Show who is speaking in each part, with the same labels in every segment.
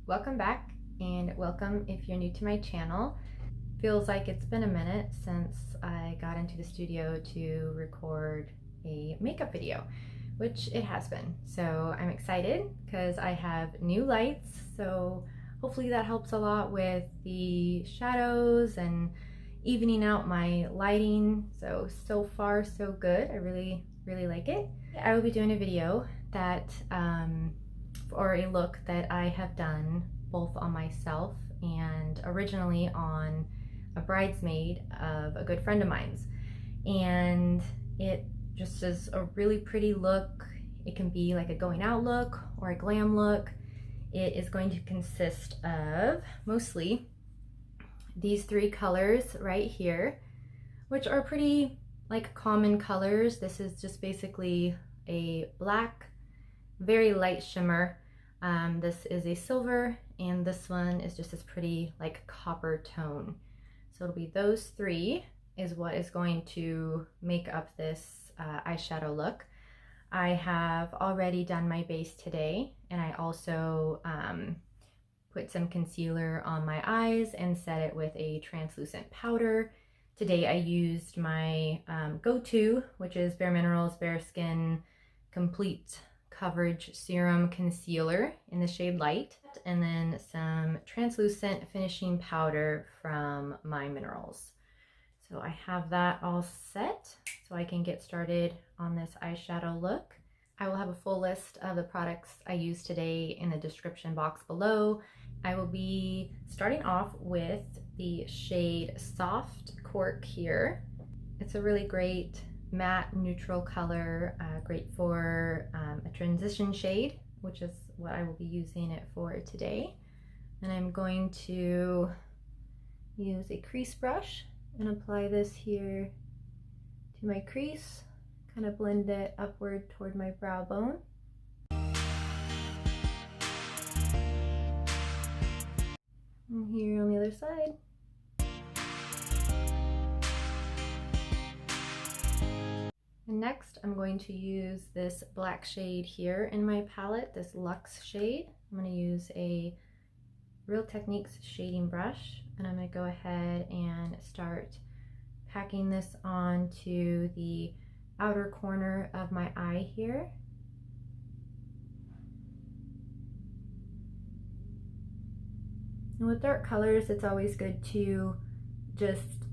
Speaker 1: Welcome back, and welcome if you're new to my channel. Feels like it's been a minute since I got into the studio to record a makeup video, which it has been. So I'm excited because I have new lights, so hopefully that helps a lot with the shadows and evening out my lighting. So far so good. I really like it. I will be doing a video that or a look that I have done both on myself and originally on a bridesmaid of a good friend of mine's, and it just is a really pretty look. It can be like a going out look or a glam look. It is going to consist of mostly these three colors right here, which are pretty like common colors. This is just basically a black, very light shimmer. This is a silver, and this one is just this pretty like copper tone. So it'll be those three is what is going to make up this eyeshadow look. I have already done my base today, and I also put some concealer on my eyes and set it with a translucent powder. Today I used my go-to, which is bareMinerals Bare Skin Complete Coverage Serum Concealer in the shade Light, and then some translucent finishing powder from Minerals. So I have that all set so I can get started on this eyeshadow look. I will have a full list of the products I used today in the description box below. I will be starting off with the shade Soft Cork here. It's a really great matte neutral color, great for a transition shade, which is what I will be using it for today. And I'm going to use a crease brush and apply this here to my crease, kind of blend it upward toward my brow bone. And here on the other side. And next I'm going to use this black shade here in my palette, this Luxe shade. I'm going to use a Real Techniques shading brush, and I'm going to go ahead and start packing this onto the outer corner of my eye here. And with dark colors, it's always good to just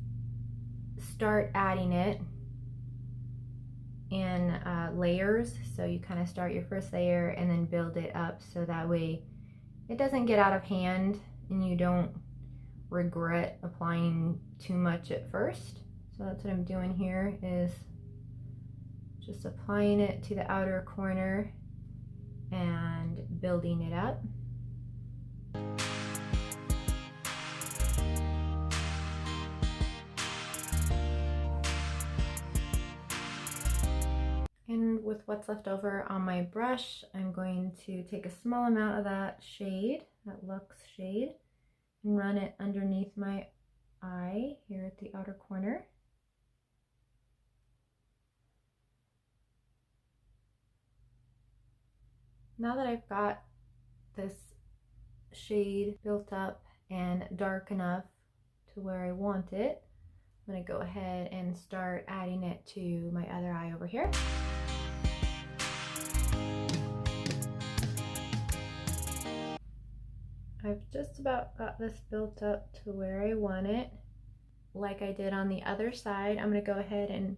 Speaker 1: start adding it in layers. So you kind of start your first layer and then build it up, so that way it doesn't get out of hand and you don't regret applying too much at first. So that's what I'm doing here, is just applying it to the outer corner and building it up. And with what's left over on my brush, I'm going to take a small amount of that shade, that Luxe shade, and run it underneath my eye here at the outer corner. Now that I've got this shade built up and dark enough to where I want it, I'm going to go ahead and start adding it to my other eye over here. I've just about got this built up to where I want it. Like I did on the other side, I'm going to go ahead and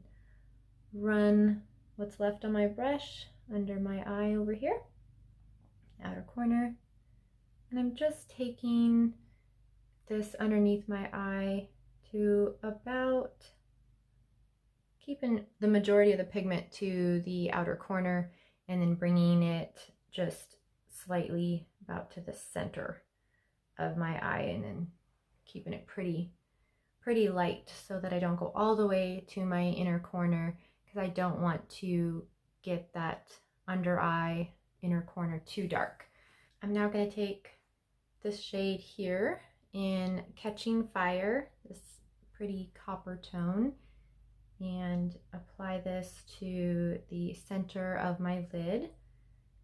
Speaker 1: run what's left on my brush under my eye over here, outer corner. And I'm just taking this underneath my eye to about keeping the majority of the pigment to the outer corner, and then bringing it just slightly about to the center of my eye, and then keeping it pretty light so that I don't go all the way to my inner corner, because I don't want to get that under eye inner corner too dark. I'm now going to take this shade here in Catching Fire, this pretty copper tone, and apply this to the center of my lid.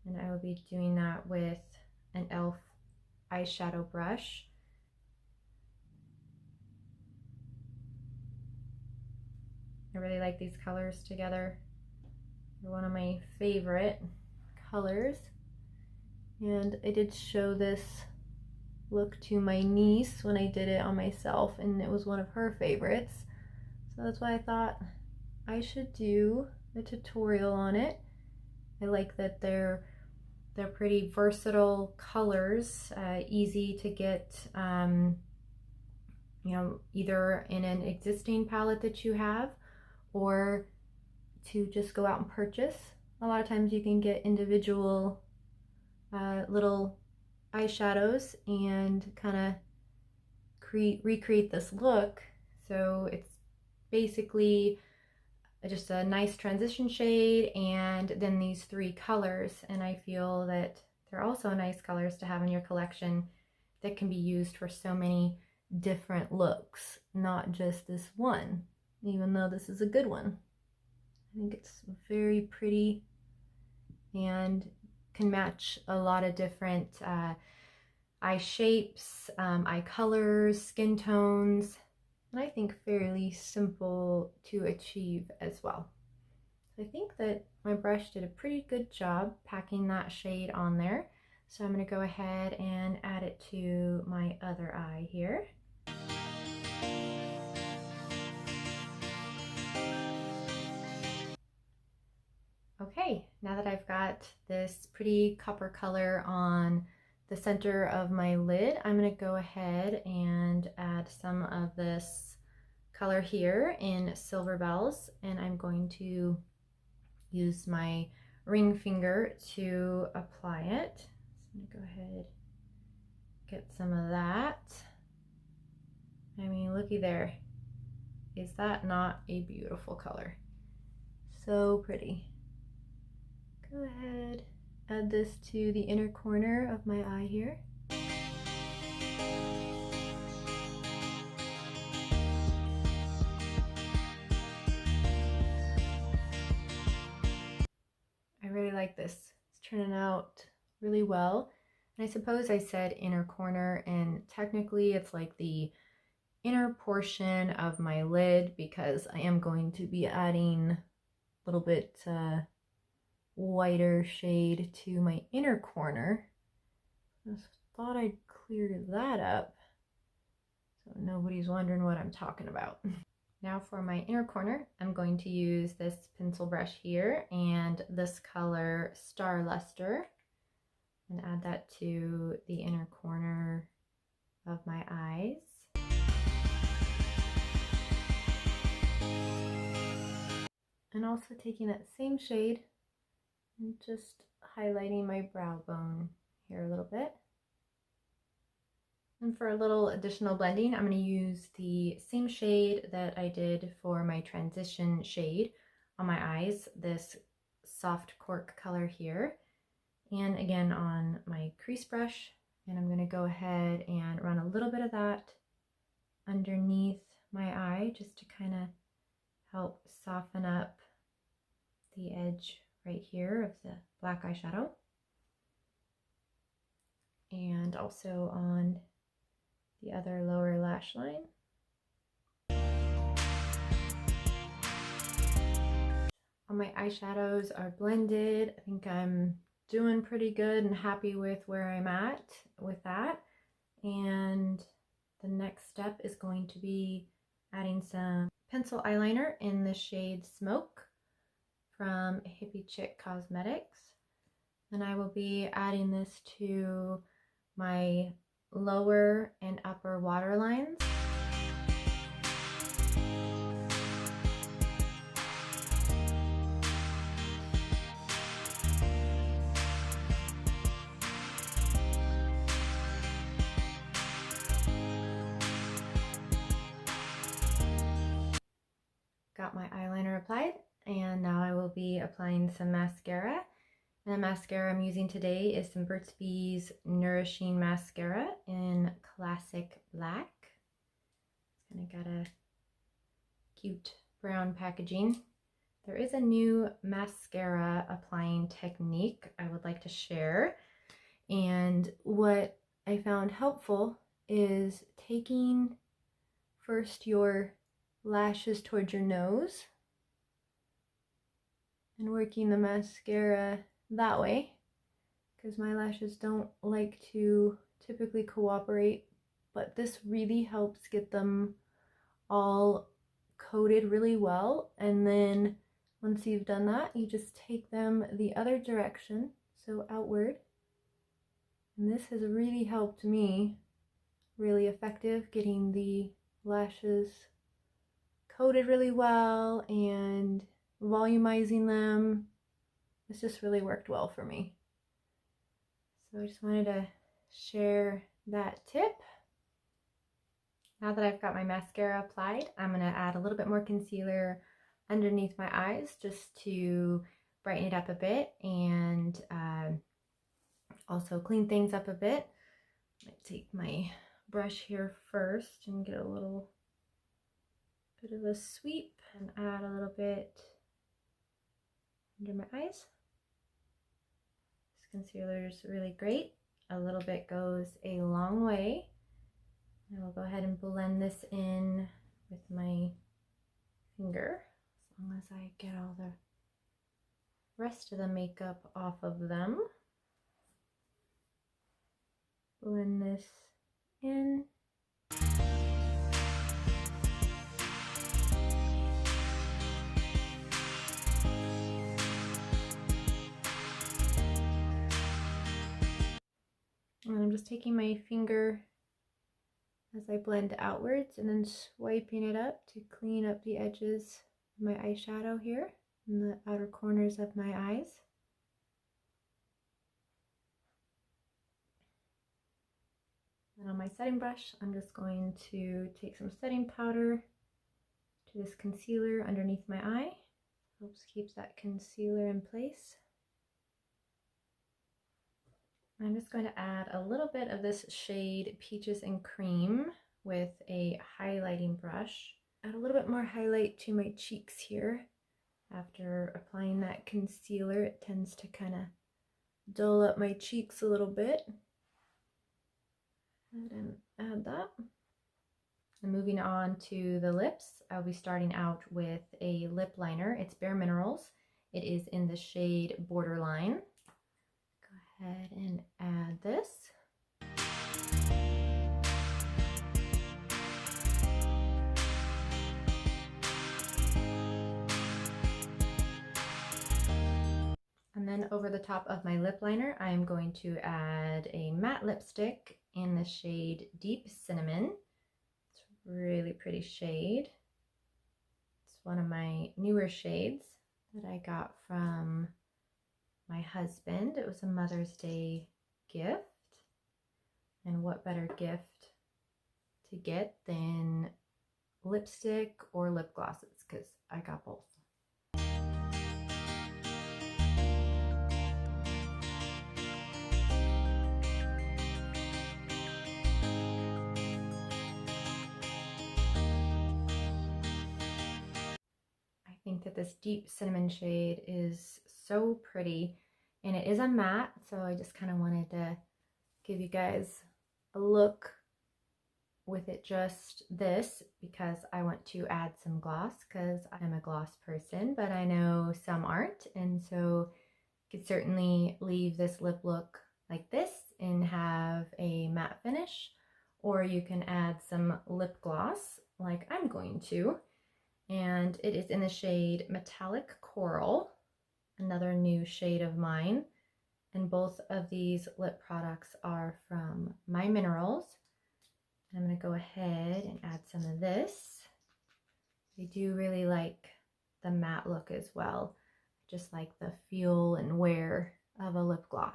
Speaker 1: And I will be doing that with an e.l.f. eyeshadow brush. I really like these colors together. They're one of my favorite colors. And I did show this look to my niece when I did it on myself, and it was one of her favorites. So that's why I thought I should do a tutorial on it. I like that they're pretty versatile colors, easy to get, you know, either in an existing palette that you have or to just go out and purchase. A lot of times you can get individual little eyeshadows and kind of recreate this look. So it's basically just a nice transition shade and then these three colors, and I feel that they're also nice colors to have in your collection that can be used for so many different looks, not just this one, even though this is a good one. I think it's very pretty and can match a lot of different eye shapes, eye colors, skin tones, and I think fairly simple to achieve as well. So I think that my brush did a pretty good job packing that shade on there. So I'm going to go ahead and add it to my other eye here. Okay, now that I've got this pretty copper color on the center of my lid, I'm going to go ahead and add some of this color here in Silver Bells, and I'm going to use my ring finger to apply it. So I'm going to go ahead, get some of that. I mean, looky there. Is that not a beautiful color? So pretty. Go ahead, add this to the inner corner of my eye here. I really like this. It's turning out really well. And I suppose I said inner corner, and technically it's like the inner portion of my lid because I am going to be adding a little bit whiter shade to my inner corner. Just thought I'd clear that up so nobody's wondering what I'm talking about. Now for my inner corner, I'm going to use this pencil brush here and this color Starluster and add that to the inner corner of my eyes. And also taking that same shade and just highlighting my brow bone here a little bit. And for a little additional blending, I'm going to use the same shade that I did for my transition shade on my eyes, this soft cork color here. And again on my crease brush, and I'm going to go ahead and run a little bit of that underneath my eye just to kind of help soften up the edge right here of the black eyeshadow, and also on the other lower lash line. All my eyeshadows are blended. I think I'm doing pretty good and happy with where I'm at with that. And the next step is going to be adding some pencil eyeliner in the shade Smoke from Hippie Chic Cosmetics. And I will be adding this to my lower and upper waterlines. Got my eyeliner applied, and now I will be applying some mascara. And the mascara I'm using today is some Burt's Bees Nourishing Mascara in Classic Black. It's kind of got a cute brown packaging. There is a new mascara applying technique I would like to share. And what I found helpful is taking first your lashes towards your nose and working the mascara that way, because my lashes don't like to typically cooperate, but this really helps get them all coated really well. And then once you've done that, you just take them the other direction, so outward. And this has really helped me, really effective, getting the lashes coated really well and volumizing them. It's just really worked well for me. So I just wanted to share that tip. Now that I've got my mascara applied, I'm going to add a little bit more concealer underneath my eyes just to brighten it up a bit and also clean things up a bit. I take my brush here first and get a little bit of a sweep and add a little bit under my eyes. This concealer is really great. A little bit goes a long way. I will go ahead and blend this in with my finger, as long as I get all the rest of the makeup off of them. Blend this in. And I'm just taking my finger as I blend outwards and then swiping it up to clean up the edges of my eyeshadow here in the outer corners of my eyes. And on my setting brush, I'm just going to take some setting powder to this concealer underneath my eye. Helps keep that concealer in place. I'm just going to add a little bit of this shade Peaches and Cream with a highlighting brush. Add a little bit more highlight to my cheeks here. After applying that concealer, it tends to kind of dull up my cheeks a little bit. And add that. And moving on to the lips, I'll be starting out with a lip liner. It's bareMinerals. It is in the shade Borderline. Go ahead and add this. And then over the top of my lip liner, I am going to add a matte lipstick in the shade Deep Cinnamon. It's a really pretty shade. It's one of my newer shades that I got from my husband. It was a Mother's Day gift. And what better gift to get than lipstick or lip glosses, because I got both. I think that this Deep Cinnamon shade is so pretty, and it is a matte, so I just kind of wanted to give you guys a look with it just this, because I want to add some gloss, because I'm a gloss person, but I know some aren't, and so you could certainly leave this lip look like this and have a matte finish, or you can add some lip gloss like I'm going to. And it is in the shade Metallic Coral, another new shade of mine. And both of these lip products are from MyMinerals. I'm going to go ahead and add some of this. I do really like the matte look as well. Just like the feel and wear of a lip gloss.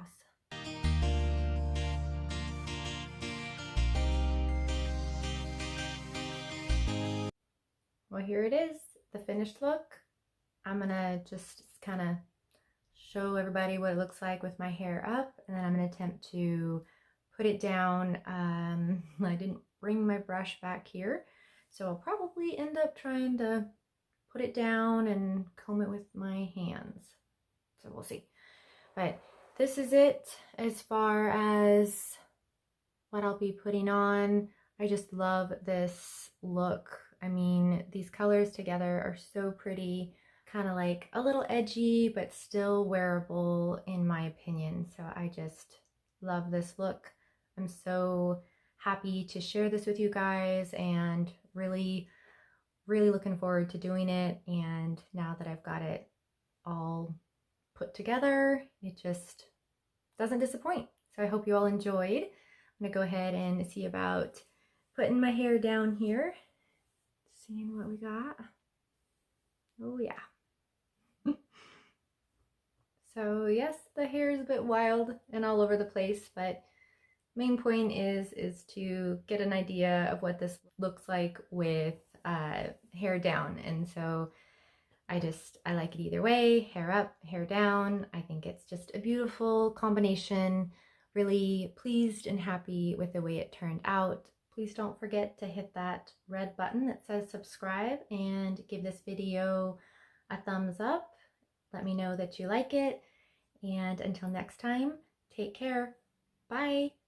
Speaker 1: Well, here it is, the finished look. I'm gonna just kind of show everybody what it looks like with my hair up, and then I'm gonna attempt to put it down. I didn't bring my brush back here, so I'll probably end up trying to put it down and comb it with my hands. So we'll see. But this is it as far as what I'll be putting on. I just love this look. I mean, these colors together are so pretty, kind of like a little edgy, but still wearable in my opinion. So I just love this look. I'm so happy to share this with you guys and really looking forward to doing it. And now that I've got it all put together, it just doesn't disappoint. So I hope you all enjoyed. I'm gonna go ahead and see about putting my hair down here. Seeing what we got. Oh yeah. So yes, the hair is a bit wild and all over the place, but main point is to get an idea of what this looks like with hair down. And so I like it either way, hair up, hair down. I think it's just a beautiful combination. Really pleased and happy with the way it turned out. Please don't forget to hit that red button that says subscribe and give this video a thumbs up. Let me know that you like it. And until next time, take care. Bye.